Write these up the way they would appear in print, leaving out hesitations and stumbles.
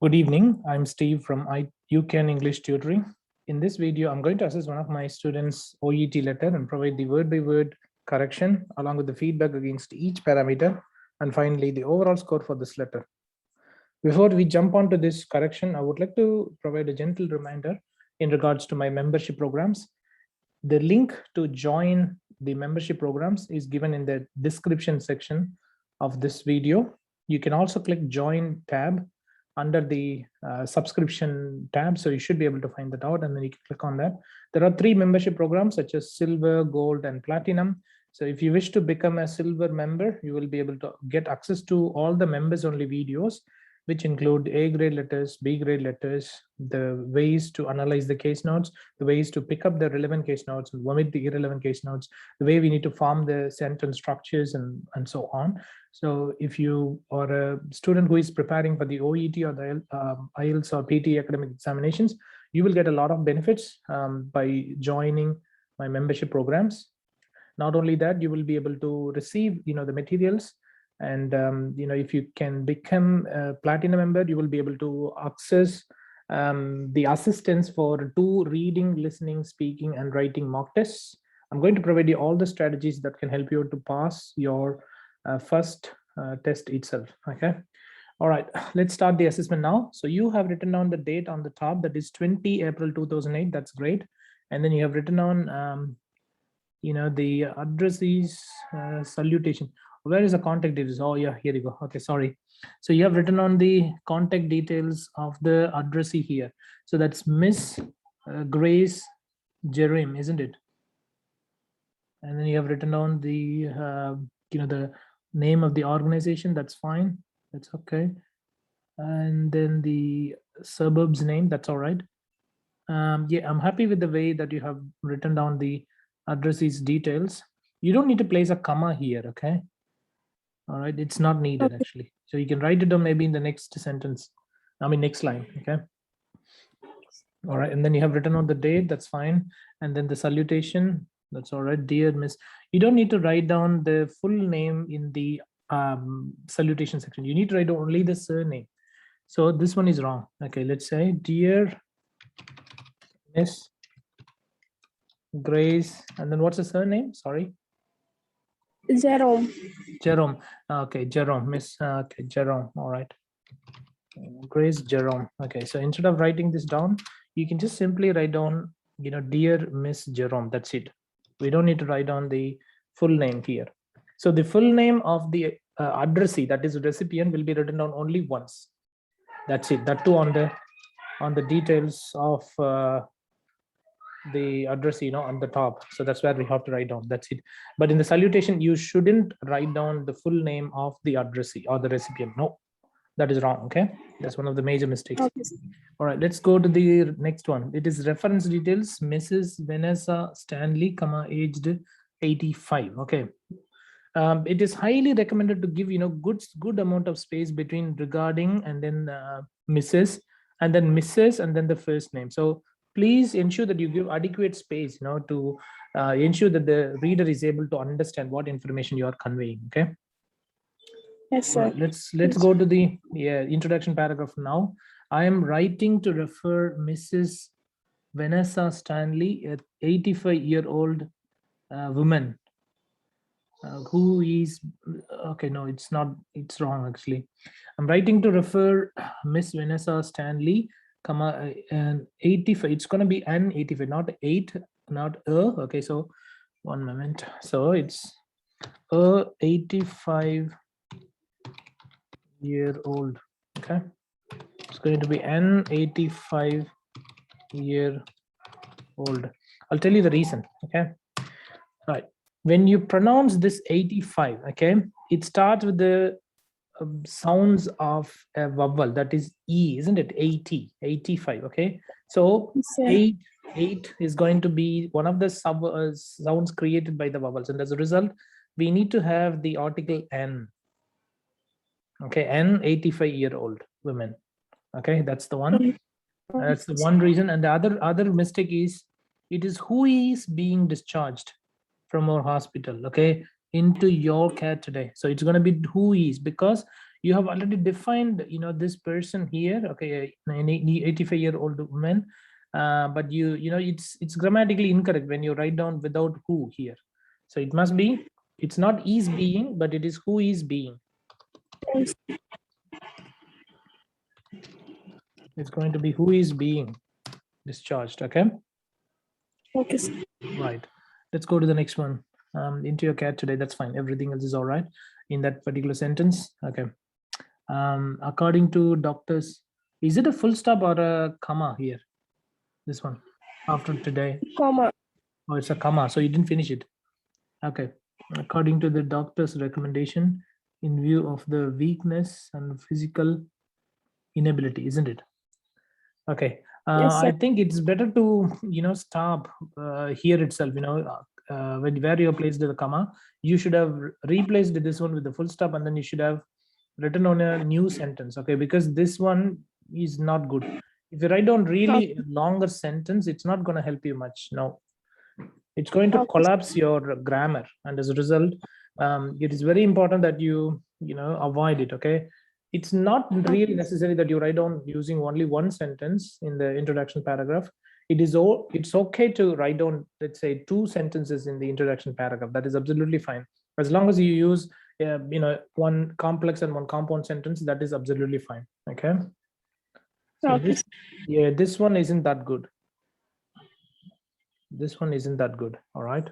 Good evening. I'm Steve from UCAN English Tutoring. In this video, I'm going to assess one of my students' OET letter and provide the word-by-word correction along with the feedback against each parameter, and finally the overall score for this letter. Before we jump onto this correction, I would like to provide a gentle reminder in regards to my membership programs. The link to join the membership programs is given in the description section of this video. You can also click Join tab under the subscription tab, so you should be able to find that out, and then you can click on that. There are 3 membership programs such as Silver, Gold, and Platinum. So if you wish to become a Silver member, you will be able to get access to all the members only videos, which include A grade letters, B grade letters, the ways to analyze the case notes, the ways to pick up the relevant case notes and omit the irrelevant case notes, the way we need to form the sentence structures, and so on. So if you are a student who is preparing for the OET or the IELTS or PT academic examinations, you will get a lot of benefits by joining my membership programs. Not only that, you will be able to receive the materials, and if you can become a platinum member, you will be able to access the assistance for 2 reading, listening, speaking, and writing mock tests. I'm going to provide you all the strategies that can help you to pass your first test itself. Okay. All right, let's start the assessment now. So you have written down the date on the top, that is 20 April 2008. That's great. And then you have written on the address is salutation. Where is the contact details? Oh yeah, here you go. Okay, sorry. So you have written on the contact details of the addressee here. So that's Miss Grace Jerome, isn't it? And then you have written on the the name of the organization. That's fine. That's okay. And then the suburbs name. That's all right. Yeah, I'm happy with the way that you have written down the addressee's details. You don't need to place a comma here. Okay. All right, it's not needed actually. So you can write it down maybe in the next sentence. I mean, next line. Okay. All right, and then you have written on the date. That's fine. And then the salutation. That's all right. Dear Miss. You don't need to write down the full name in the salutation section. You need to write only the surname. So this one is wrong. Okay, let's say Dear Miss Grace, and then what's the surname? Sorry. Jerome. Jerome. Okay, Jerome. Miss. Okay, Jerome. All right. Grace Jerome. Okay, so instead of writing this down, you can just simply write down, Dear Miss Jerome. That's it. We don't need to write down the full name here. So the full name of the addressee, that is recipient, will be written down only once. That's it. That too on the details of the address, on the top. So that's where we have to write down. That's it. But in the salutation, you shouldn't write down the full name of the addressee or the recipient. No, that is wrong. Okay, that's one of the major mistakes. Okay. All right, let's go to the next one. It is reference details. Mrs. Venessa Stanley, aged 85. Okay. It is highly recommended to give good amount of space between regarding and then Mrs. and then Mrs. and then the first name. So please ensure that you give adequate space, to ensure that the reader is able to understand what information you are conveying. Okay. Yes, sir. Right, let's go to the introduction paragraph now. I am writing to refer Mrs. Venessa Stanley, an 85-year-old woman who is okay. No, it's not. It's wrong actually. I'm writing to refer Miss Venessa Stanley, and 85. It's gonna be an 85, not 8, not a. Okay, so one moment. So it's a 85-year-old. Okay, it's going to be an 85-year-old. I'll tell you the reason. Okay, right. When you pronounce this 85, okay, it starts with the sounds of a vowel, that is E, isn't it? 80, 85. Okay, so 8 is going to be one of the sounds created by the vowels, and as a result, we need to have the article N. Okay, an 85-year-old woman. Okay, that's the one. That's the one reason. And the other mistake is, it is who is being discharged from our hospital, okay, into your care today. So it's going to be who is, because You have already defined, this person here, okay, an 85-year-old woman, but it's grammatically incorrect when you write down without who here. So it must be, it's not is being, but it is who is being. Yes. It's going to be who is being discharged. Okay. Okay, sir. Right. Let's go to the next one. Into your cat today. That's fine. Everything else is all right in that particular sentence. Okay. According to doctors, is it a full stop or a comma here? This one after today. Comma. Oh, it's a comma. So you didn't finish it. Okay. According to the doctor's recommendation, in view of the weakness and physical inability, isn't it? Okay. Yes, sir. I think it's better to stop here itself. Where you placed the comma, you should have replaced this one with the full stop, and then you should have written on a new sentence. Okay, because this one is not good. If you write down really longer sentence, it's not going to help you much. No, it's going to Okay. collapse your grammar, and as a result, it is very important that you avoid it. Okay, it's not really necessary that you write down using only one sentence in the introduction paragraph. It's okay to write down, let's say, 2 sentences in the introduction paragraph. That is absolutely fine, as long as you use one complex and one compound sentence. That is absolutely fine. Okay, so Okay. this one isn't that good. This one isn't that good. All right.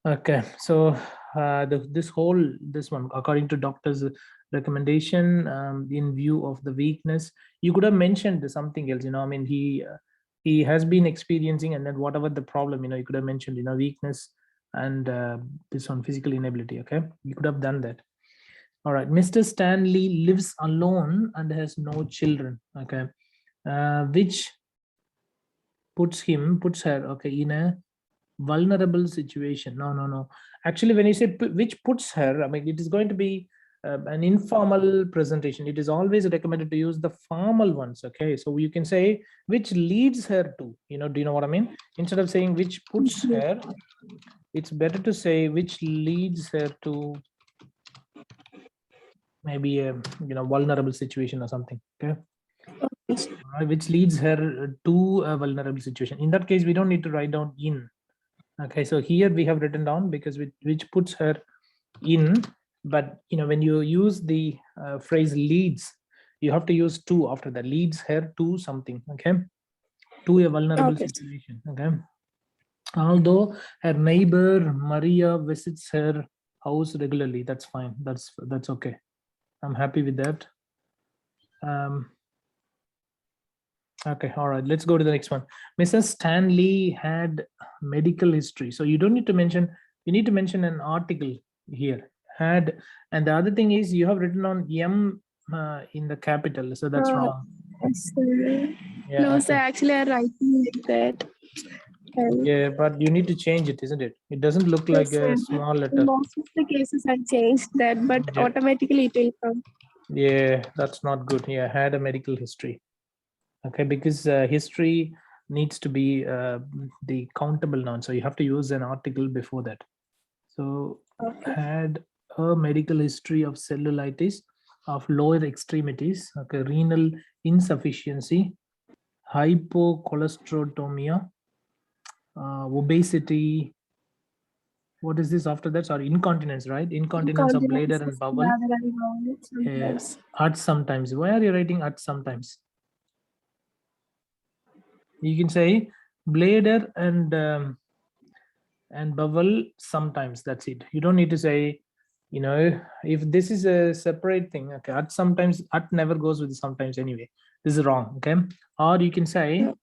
Okay, so this one, according to doctor's recommendation, in view of the weakness, you could have mentioned something else. I mean, he has been experiencing, and then whatever the problem, you could have mentioned, weakness and this one, physical inability. Okay, you could have done that. All right, Mr. Stanley lives alone and has no children. Okay, which puts her, okay, in a vulnerable situation. No, actually, when you say which puts her, I mean, it is going to be an informal presentation. It is always recommended to use the formal ones. Okay, so you can say which leads her to, do you know what I mean? Instead of saying which puts her, it's better to say which leads her to maybe a vulnerable situation or something. Okay, which leads her to a vulnerable situation. In that case, we don't need to write down in. Okay, so here we have written down because which puts her in, but when you use the phrase leads, you have to use to after that. Leads her to something. Okay, to a vulnerable situation. Okay, although her neighbor Maria visits her house regularly, that's fine. That's okay. I'm happy with that. Okay, all right, let's go to the next one. Mrs. Stanley had medical history. So you don't need to mention, you need to mention an article here, had. And the other thing is you have written on M in the capital, so that's wrong. Yes, sir. Yeah, No, sir, actually I'm writing like that. yeah, but you need to change it, isn't it? It doesn't look like Yes, sir. a small In letter. most of the cases I changed that, but Yeah. automatically it will come. Yeah, that's not good. Yeah, had a medical history. Okay, because history needs to be the countable noun, so you have to use an article before that. So had a medical history of cellulitis of lower extremities, okay, renal insufficiency, hypocholesterolemia, obesity. What is this after that? Sorry, incontinence, right? Incontinence of bladder and bowel. At sometimes. Why are you writing at sometimes? You can say bladder and bowel sometimes. That's it. You don't need to say, if this is a separate thing. Okay, at sometimes, at never goes with sometimes anyway. This is wrong. Okay, or you can say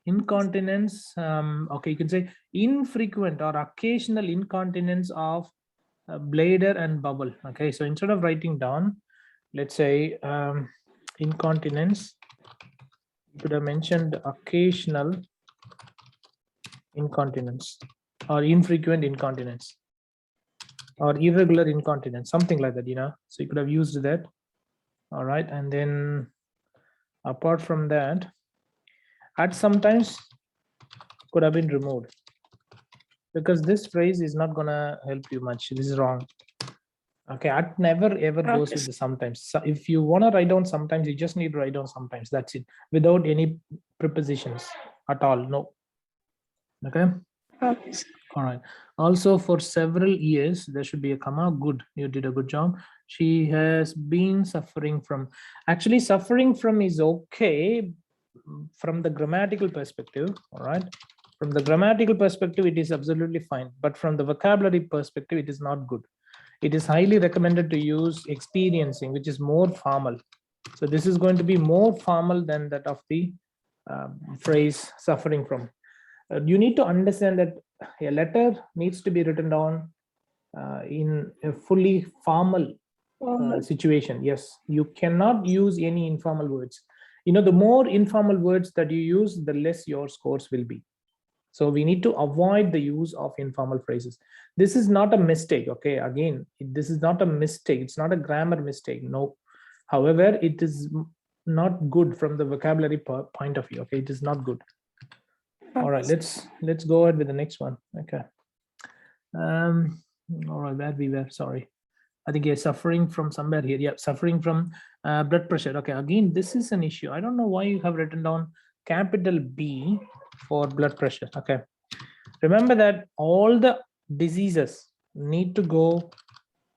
incontinence. Okay, you can say infrequent or occasional incontinence of bladder and bowel. Okay, so instead of writing down, let's say incontinence, you could have mentioned occasional incontinence or infrequent incontinence or irregular incontinence, something like that, so you could have used that. All right, and then apart from that, at sometimes could have been removed because this phrase is not gonna help you much. This is wrong. Okay, at never ever goes Okay. with the sometimes. So if you want to write down sometimes, you just need to write down sometimes. That's it, without any prepositions at all. No. Okay. Okay. All right. Also, for several years, there should be a comma. Good. You did a good job. She has been suffering from. Actually, suffering from is okay from the grammatical perspective. All right. From the grammatical perspective, it is absolutely fine. But from the vocabulary perspective, it is not good. It is highly recommended to use experiencing, which is more formal. So this is going to be more formal than that of the phrase suffering from. You need to understand that a letter needs to be written down in a fully formal situation. Yes, you cannot use any informal words. The more informal words that you use, the less your scores will be. So we need to avoid the use of informal phrases. This is not a mistake. Okay, again, this is not a mistake. It's not a grammar mistake. No. However, it is not good from the vocabulary point of view. Okay, it is not good. All right, let's go ahead with the next one. Okay. All right, where we were, sorry. I think you're suffering from somewhere here. Yeah, suffering from blood pressure. Okay, again, this is an issue. I don't know why you have written down capital B for blood pressure. Okay. Remember that all the diseases need to go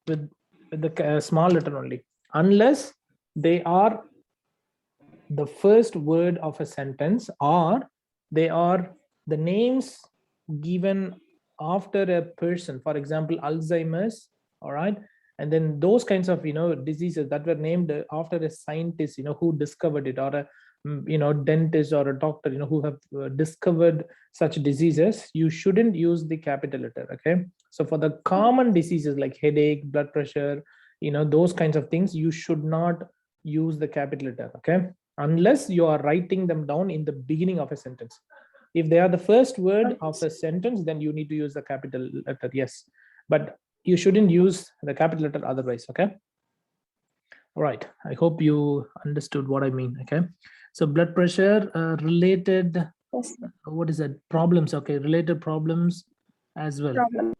with the small letter only, unless they are the first word of a sentence, or they are the names given after a person. For example, Alzheimer's. All right. And then those kinds of diseases that were named after a scientist who discovered it, or a dentist or a doctor who have discovered such diseases. You shouldn't use the capital letter. Okay. So for the common diseases like headache, blood pressure, those kinds of things, you should not use the capital letter. Okay, unless you are writing them down in the beginning of a sentence. If they are the first word of a sentence, then you need to use the capital letter. Yes, but you shouldn't use the capital letter otherwise. Okay. All right, I hope you understood what I mean. Okay, so blood pressure related, what is that, problems. Okay, related problems as well. Problem.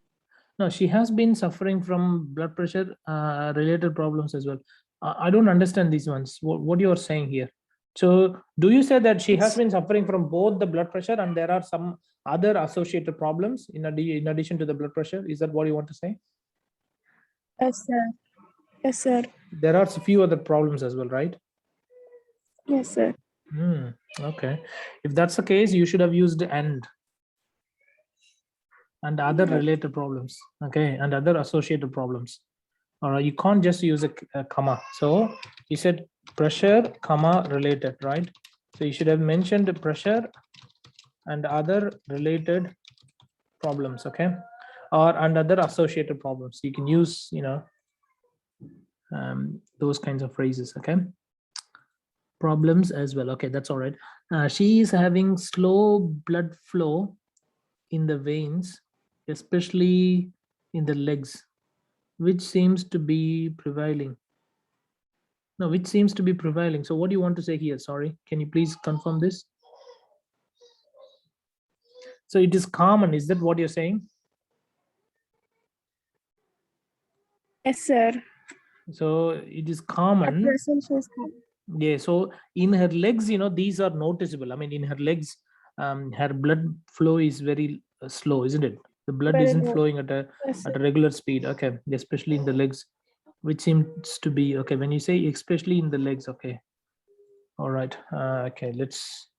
No, she has been suffering from blood pressure related problems as well. I don't understand these ones. What you are saying here? So do you say that she has been suffering from both the blood pressure and there are some other associated problems in addition to the blood pressure? Is that what you want to say? Yes, sir. Yes, sir. There are a few other problems as well, right? Yes, sir. Okay. If that's the case, you should have used and other related problems. Okay, and other associated problems. All right, you can't just use a comma. So you said pressure, comma, related, right? So you should have mentioned the pressure and other related problems. Okay, or and other associated problems. You can use those kinds of phrases. Okay, problems as well. Okay, that's all right. She is having slow blood flow in the veins, especially in the legs, which seems to be prevailing. No, which seems to be prevailing. So what do you want to say here? Sorry, can you please confirm this? So it is common. Is that what you're saying? Yes, sir. So it is At common. present, she is common. Yeah. So in her legs, these are noticeable. I mean, in her legs, her blood flow is very slow, isn't it? The blood Very isn't low. flowing Yes, sir. at a regular speed. Okay, especially in the legs, which seems to be okay. When you say especially in the legs, okay. All right. Okay. Let's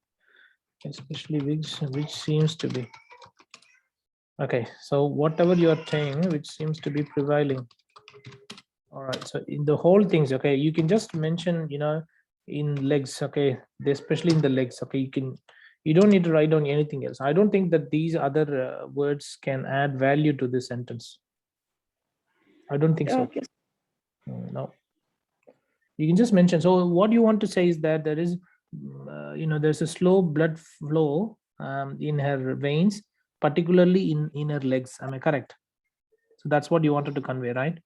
especially which seems to be. Okay, so whatever you are saying, which seems to be prevailing. All right, so in the whole things, okay, you can just mention, in legs, okay, especially in the legs, okay, you don't need to write down anything else. I don't think that these other words can add value to this sentence. I don't think so. Okay. No, you can just mention. So what you want to say is that there is, there's a slow blood flow in her veins, particularly in her legs. Am I correct? So that's what you wanted to convey, right?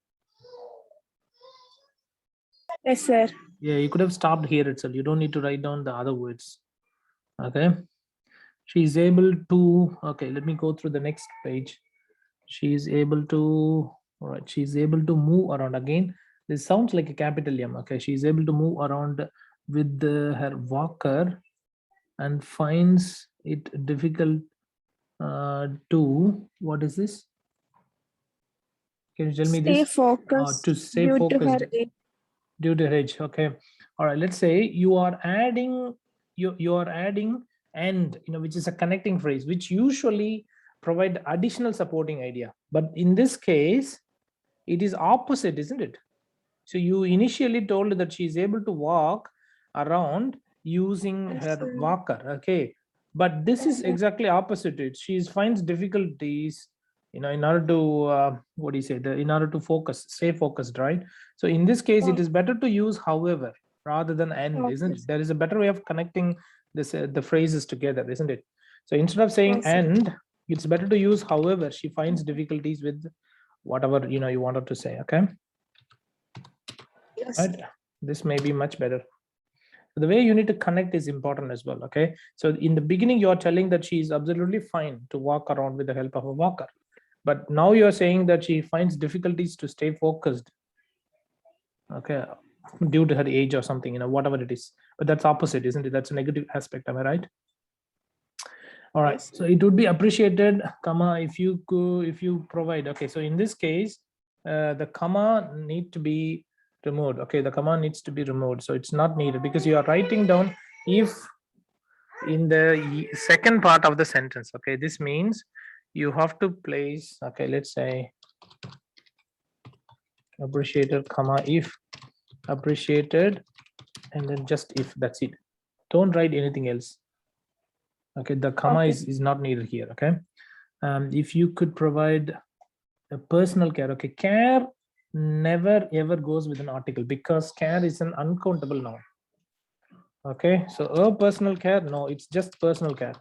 Yes, sir. Yeah, you could have stopped here itself. You don't need to write down the other words. Okay. She's able to, okay, let me go through the next page. She is able to All right, she's able to move around. Again, this sounds like a capital M. Okay, she's able to move around with her walker and finds it difficult to, what is this? Can you tell me Stay this? focused To stay due to focused her age. due to age. Okay. All right, let's say you are adding and, which is a connecting phrase, which usually provide additional supporting idea, but in this case it is opposite, isn't it? So you initially told that she is able to walk around using Yes, her sir. walker. Okay, but this Yes, is sir. exactly opposite. She finds difficulties, in order to what do you say, in order to stay focused, right? So in this case, it is better to use however rather than and, Okay, isn't it? sir. There is a better way of connecting the phrases together, isn't it? So instead of saying Yes, sir. and, it's better to use however. She finds difficulties with whatever you wanted to say. Okay. Yes, Right, this may be much better. The way you need to connect is important as well. Okay, so in the beginning you're telling that she is absolutely fine to walk around with the help of a walker, but now you're saying that she finds difficulties to stay focused, okay, due to her age or something, whatever it is. But that's opposite, isn't it? That's a negative aspect. Am I right? All right, yes, so it would be appreciated, comma, if you provide. Okay, so in this case the comma need to be removed. Okay, the comma needs to be removed, so it's not needed because you are writing down if in the second part of the sentence. Okay, this means you have to place, okay, let's say appreciated, comma, if appreciated, and then just if. That's it. Don't write anything else. Okay, the comma okay. is not needed here. Okay, if you could provide a personal care. Okay, care never ever goes with an article because care is an uncountable noun. Okay, so a personal care, no, it's just personal care.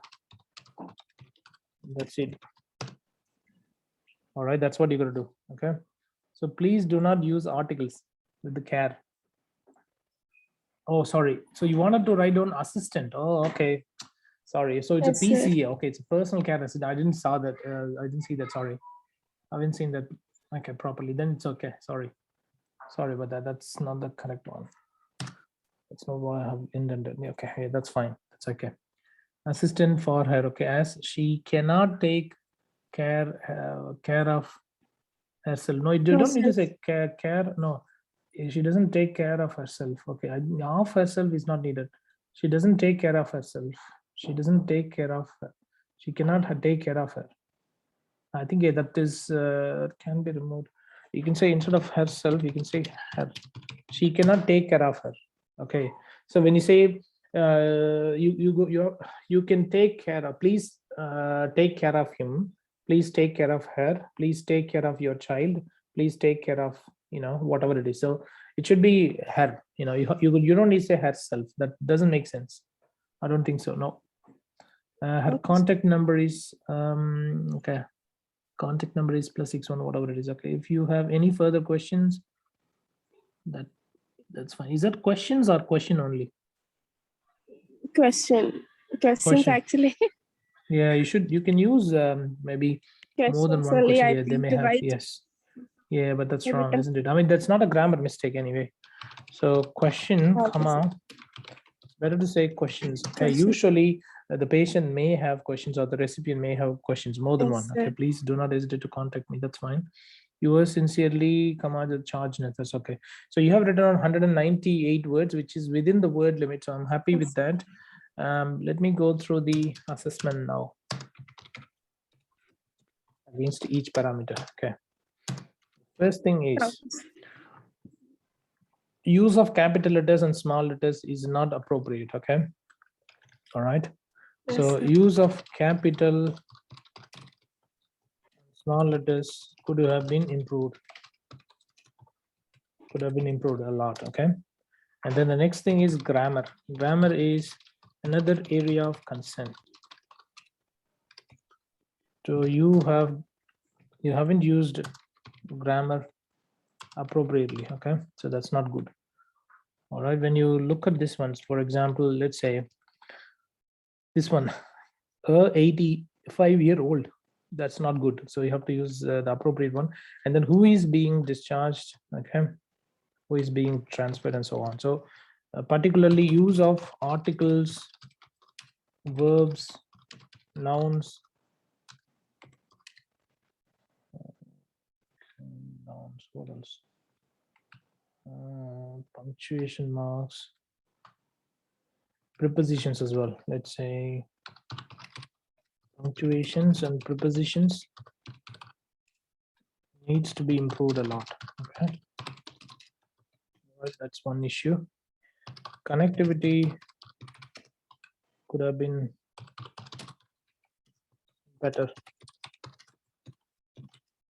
That's it. All right, that's what you're going to do. Okay, so please do not use articles with the care. Oh, sorry, so you wanted to write down assistant. Oh, okay, sorry, so it's Yes, a sir. PCA. Okay, it's a personal care assistant. I didn't saw that. I didn't see that. Sorry, I haven't seen that. Okay, properly, then it's okay. Sorry about that. That's not the correct one. That's not what I have intended. Okay, yeah, that's fine. That's okay. Assistant for her. Okay, as she cannot take care of herself. No, you don't need to Herself. say care. No, she doesn't take care of herself. Okay, of herself is not needed. She doesn't take care of herself. She doesn't take care of her. She cannot take care of her. I think, yeah, that is can be removed. You can say instead of herself, you can say her. She cannot take care of her. Okay, so when you say you can take care of, please take care of him, please take care of her, please take care of your child, please take care of whatever it is. So it should be her. You don't need to say herself. That doesn't make sense. I don't think so. No. Her Okay. contact number is okay. Contact number is +61, whatever it is. Okay, if you have any further questions, that's fine. Is that questions or question only? Questions Question. actually. Yeah, you can use maybe more than Questions one only question. I Yeah, they think may to have. write Yes. Yeah, but that's wrong, written. isn't it? I mean, that's not a grammar mistake anyway. So question, Okay, comma, better to say questions. Okay, question. usually the patient may have questions or the recipient may have questions, more than Yes, one. sir. Okay, please do not hesitate to contact me. That's fine. Yours sincerely, comma, the charge methods. Okay, so you have written on 198 words, which is within the word limit. So I'm happy with that. Let me go through the assessment now against each parameter. Okay, first thing is use of capital letters and small letters is not appropriate. Okay, all right. Yes, So sir. use of capital small letters could have been improved. Could have been improved a lot. Okay, and then the next thing is grammar. Grammar is another area of concern. So you haven't used grammar appropriately. Okay, so that's not good. All right, when you look at this ones, for example, let's say this one, a 85-year-old. That's not good. So you have to use the appropriate one. And then who is being discharged, okay, who is being transferred and so on. So particularly use of articles, verbs, nouns, what else? Punctuation marks, prepositions as well. Let's say punctuations and prepositions needs to be improved a lot. Okay, right, that's one issue. Connectivity could have been better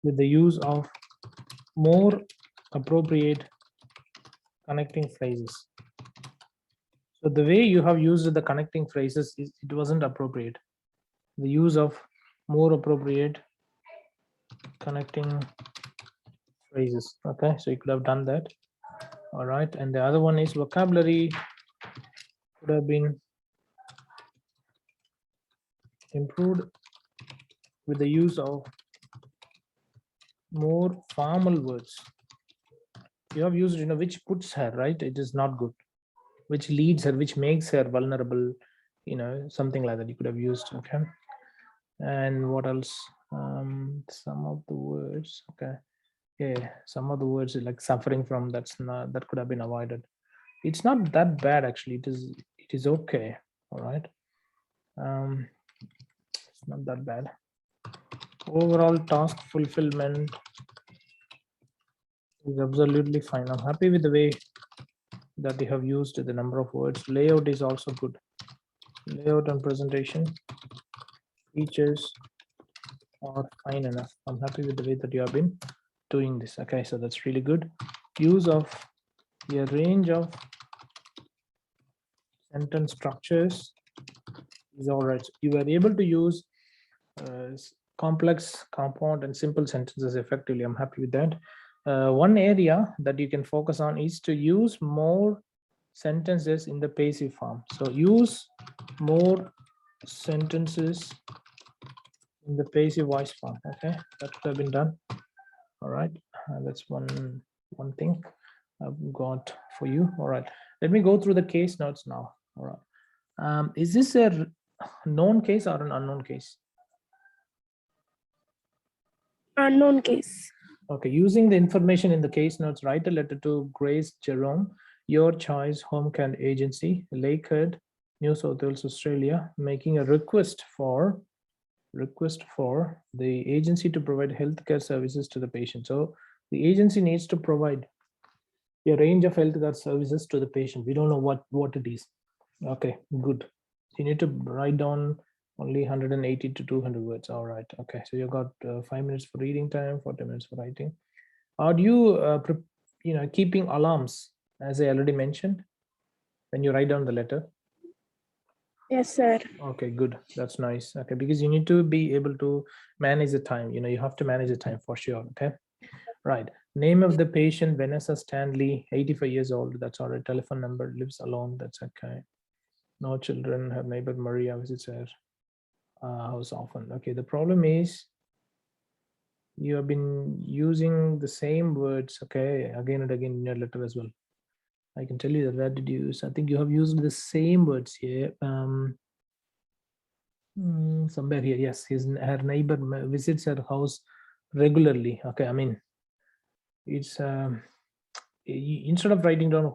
with the use of more appropriate connecting phrases. So the way you have used the connecting phrases, it wasn't appropriate. The use of more appropriate connecting phrases. Okay, so you could have done that. All right, and the other one is vocabulary could have been improved with the use of more formal words. You have used, which puts her, right? It is not good. Which leads her, which makes her vulnerable, something like that you could have used. Okay, and what else? Some of the words, okay, yeah, some of the words like suffering from, that could have been avoided. It's not that bad actually. It is okay. All right, it's not that bad. Overall task fulfillment is absolutely fine. I'm happy with the way that you have used the number of words. Layout is also good. Layout and presentation features are fine enough. I'm happy with the way that you have been doing this. Okay, so that's really good. Use of a range of sentence structures is all right. You were able to use complex, compound, and simple sentences effectively. I'm happy with that. One area that you can focus on is to use more sentences in the passive form. So use more sentences in the passive voice form. Okay, that could have been done. All right, that's one thing I've got for you. All right, let me go through the case notes now. All right, is this a known case or an unknown case? Unknown case. Okay, using the information in the case notes, write a letter to Grace Jerome, your choice home care agency, Lakehead, New South Wales, Australia, making a request for the agency to provide healthcare services to the patient. So the agency needs to provide a range of healthcare services to the patient. We don't know what it is. Okay, good. You need to write down only 180 to 200 words. All right. Okay, so you got 5 minutes for reading time, 40 minutes for writing. Are you keeping alarms, as I already mentioned, when you write down the letter? Yes, sir. Okay, good. That's nice. Okay, because you need to be able to manage the time. You have to manage the time for sure. Okay, right. Name of the patient, Venessa Stanley, 85 years old. That's all right. Telephone number, lives alone. That's okay. No children. Her neighbor Maria visits her house often. Okay, the problem is you have been using the same words, okay, again and again in your letter as well. I can tell you that. Where did you use? I think you have used the same words here. Somewhere here. Yes, her neighbor visits her house regularly. Okay, I mean, it's instead of writing down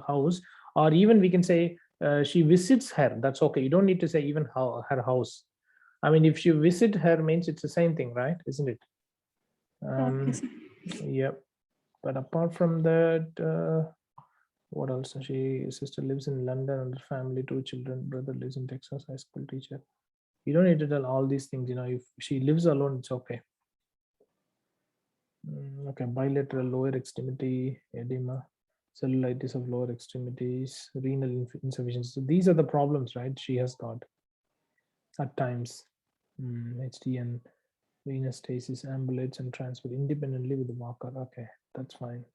house, or even we can say she visits her. That's okay. You don't need to say even her house. I mean, if you visit her means it's the same thing, right? Isn't it? Okay, sir. Yep. But apart from that, what else? Sister lives in London and family, 2 children, brother lives in Texas, high school teacher. You don't need to tell all these things. If she lives alone, it's okay. Okay, bilateral lower extremity edema, cellulitis of lower extremities, renal insufficiency. So these are the problems, right? She has got at times. HDN, venous stasis, ambulates and transfer independently with the walker. Okay, that's fine.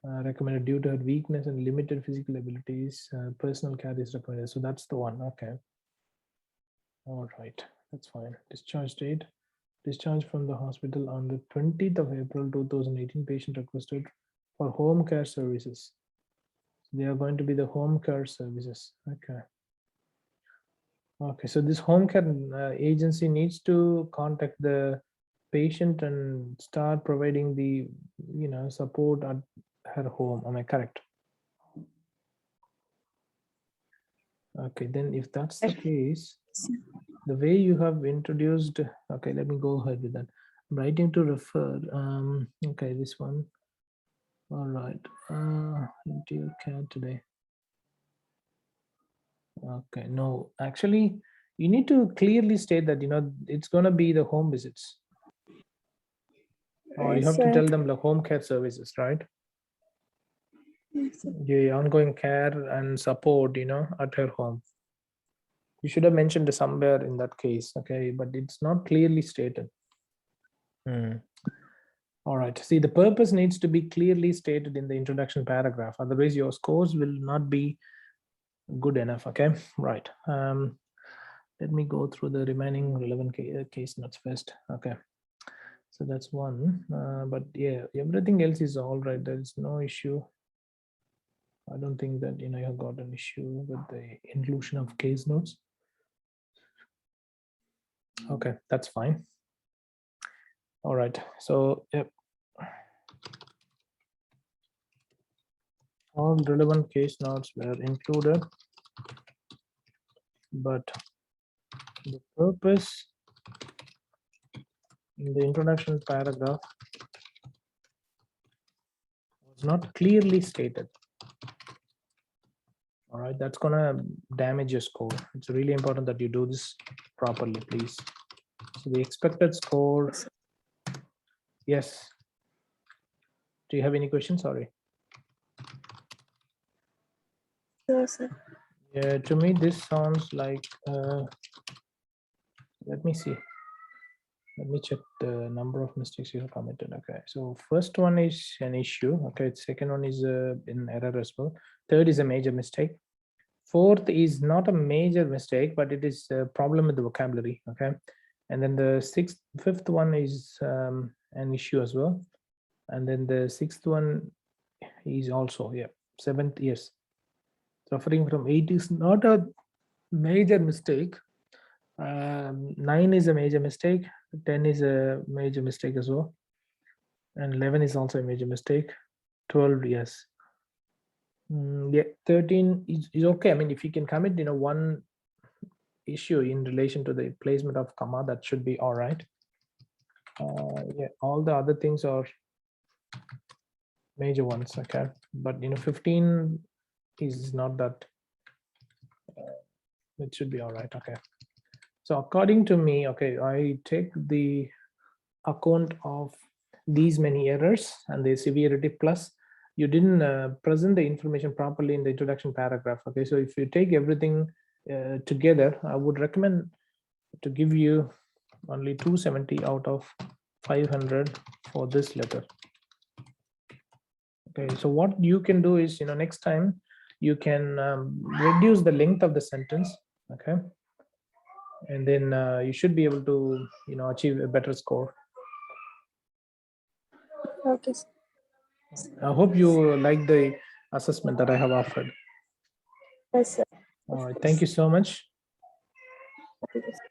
Recommended due to her weakness and limited physical abilities. Personal care is recommended. So that's the one. Okay. All right, that's fine. Discharge date. Discharged from the hospital on the 20th of April 2018. Patient requested for home care services. They are going to be the home care services. Okay. Okay, so this home care agency needs to contact the patient and start providing the support at her home. Am I correct? Okay, then if that's the case, the way you have introduced, okay, let me go ahead with that. Writing to refer. Okay, this one. All right. Into your care today. Okay, no, actually, you need to clearly state that it's gonna be the home visits, or you Yes, have to sir. tell them the home care services, right? Yes, sir. The ongoing care and support, at her home. You should have mentioned somewhere in that case, okay, but it's not clearly stated. All right, see, the purpose needs to be clearly stated in the introduction paragraph, otherwise your scores will not be good enough. Okay, right. Let me go through the remaining relevant case notes first. Okay, so that's one, but yeah, everything else is all right. There is no issue. I don't think that you have got an issue with the inclusion of case notes. Okay, that's fine. All right, so yep. All relevant case notes were included, but the purpose in the introduction paragraph was not clearly stated. All right, that's gonna damage your score. It's really important that you do this properly, please. So the expected score, yes. Do you have any questions? Sorry. No, sir. Yeah, to me this sounds like. Let me see. Let me check the number of mistakes you have committed. Okay, so first one is an issue. Okay, second one is an error as well. Third is a major mistake. Fourth is not a major mistake, but it is a problem with the vocabulary. Okay, and then the fifth one is an issue as well, and then the sixth one is also, yeah. Seventh, yes, suffering from 8 is not a major mistake. 9 is a major mistake. 10 is a major mistake as well, and 11 is also a major mistake. 12, yes. Yeah, 13 is okay. I mean, if you can commit one issue in relation to the placement of comma, that should be all right. Yeah, all the other things are major ones. Okay, but 15 is not that. It should be all right. Okay, so according to me, okay, I take the account of these many errors and the severity, plus you didn't present the information properly in the introduction paragraph. Okay, so if you take everything together, I would recommend to give you only 270 out of 500 for this letter. Okay, so what you can do is, next time you can reduce the length of the sentence. Okay, and then you should be able to achieve a better score. Okay, sir. I hope you like the assessment that I have offered. Yes, sir. All right, thank you so much. Thank you, sir.